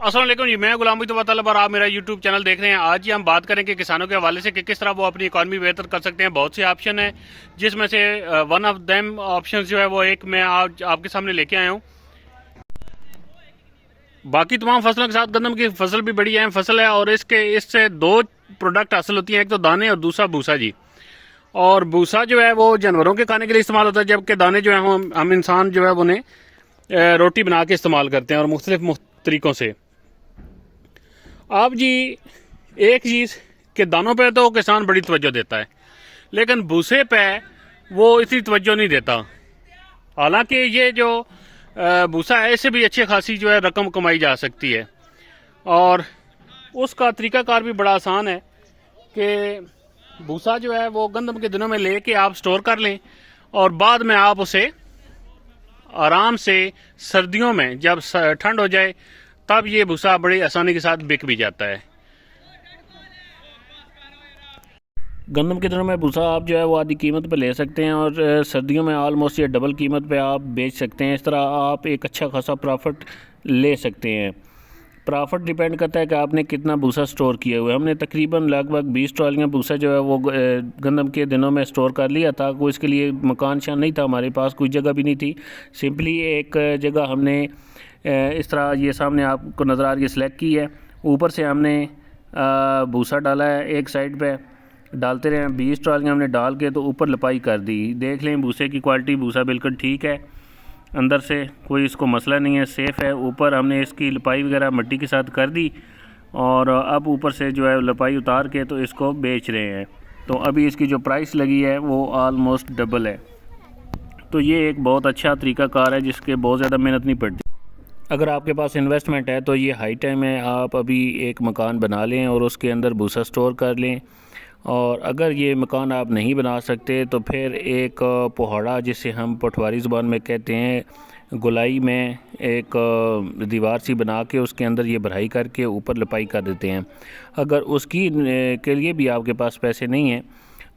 अस्सलाम वालेकुम जी, मैं गुलाम मुस्तफा तलब और आप मेरा यूट्यूब चैनल देख रहे हैं। आज ही हम बात करेंगे किसानों के हवाले से कि किस तरह वो अपनी इकॉनमी बेहतर कर सकते हैं। बहुत से ऑप्शन है, जिसमें से वन ऑफ देम ऑप्शन जो है वो एक मैं आज आपके सामने लेके आया हूँ। बाकी तमाम फसलों के साथ गंदम की फसल भी बड़ी अहम फसल है और इससे दो प्रोडक्ट हासिल होती हैं, एक तो दाने और दूसरा भूसा जी। और भूसा जो है वो जानवरों के खाने के लिए इस्तेमाल होता है, जबकि दाने जो है हम इंसान जो है उन्हें रोटी बना के इस्तेमाल करते हैं और मुख्तलिफ तरीक़ों से। आप जी एक चीज़ के दानों पे तो किसान बड़ी तवज्जो देता है, लेकिन भूसे पे वो इतनी तवज्जो नहीं देता। हालांकि ये जो भूसा है, इससे भी अच्छी खासी जो है रकम कमाई जा सकती है और उसका तरीकाकार भी बड़ा आसान है कि भूसा जो है वो गंदम के दिनों में लेके आप स्टोर कर लें और बाद में आप उसे आराम से सर्दियों में जब ठंड हो जाए तब ये भूसा बड़ी आसानी के साथ बिक भी जाता है। गंदम के दिनों में भूसा आप जो है वो आधी कीमत पे ले सकते हैं और सर्दियों में ऑलमोस्ट ये डबल कीमत पे आप बेच सकते हैं। इस तरह आप एक अच्छा खासा प्रॉफिट ले सकते हैं। प्रॉफिट डिपेंड करता है कि आपने कितना भूसा स्टोर किए हुए। हमने तकरीबन लगभग 20 ट्रॉलियाँ भूसा जो है वो गंदम के दिनों में स्टोर कर लिया था। कोई इसके लिए मकान शान नहीं था, हमारे पास कोई जगह भी नहीं थी। सिंपली एक जगह हमने इस तरह ये सामने आपको नज़र आ रही है सेलेक्ट की है। ऊपर से हमने भूसा डाला है, एक साइड पे डालते रहे। 20 ट्रॉलियाँ हमने डाल के तो ऊपर लपाई कर दी। देख लें भूसे की क्वालिटी, भूसा बिल्कुल ठीक है, अंदर से कोई इसको मसला नहीं है, सेफ़ है। ऊपर हमने इसकी लपाई वगैरह मिट्टी के साथ कर दी और अब ऊपर से जो है लपाई उतार के तो इसको बेच रहे हैं। तो अभी इसकी जो प्राइस लगी है वो ऑलमोस्ट डबल है। तो ये एक बहुत अच्छा तरीक़ाकार है जिसके बहुत ज़्यादा मेहनत नहीं पड़ती। अगर आपके पास इन्वेस्टमेंट है तो ये हाई टाइम है, आप अभी एक मकान बना लें और उसके अंदर भूसा स्टोर कर लें। और अगर ये मकान आप नहीं बना सकते तो फिर एक पोहाड़ा, जिसे हम पटवारी ज़ुबान में कहते हैं, गोलाई में एक दीवार सी बना के उसके अंदर ये भराई करके ऊपर लपाई कर देते हैं। अगर उसकी के लिए भी आपके पास पैसे नहीं हैं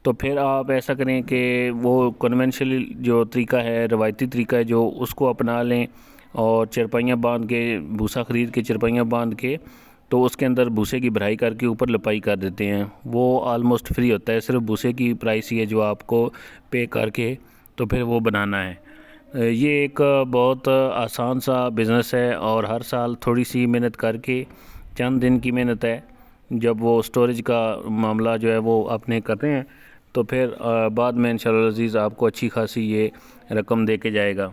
तो फिर आप ऐसा करें कि वो कन्वेंशनल जो तरीका है, रवायती तरीका है जो, उसको अपना लें और चरपाइयाँ बांध के, भूसा ख़रीद के चरपाइयाँ बांध के तो उसके अंदर भूसे की भराई करके ऊपर लपाई कर देते हैं। वो ऑलमोस्ट फ्री होता है, सिर्फ भूसे की प्राइस ही है जो आपको पे करके तो फिर वो बनाना है। ये एक बहुत आसान सा बिज़नेस है और हर साल थोड़ी सी मेहनत करके, चंद दिन की मेहनत है, जब वो स्टोरेज का मामला जो है वो अपने करते हैं तो फिर बाद में इंशाअल्लाह अज़ीज़ आपको अच्छी खासी ये रकम दे के जाएगा।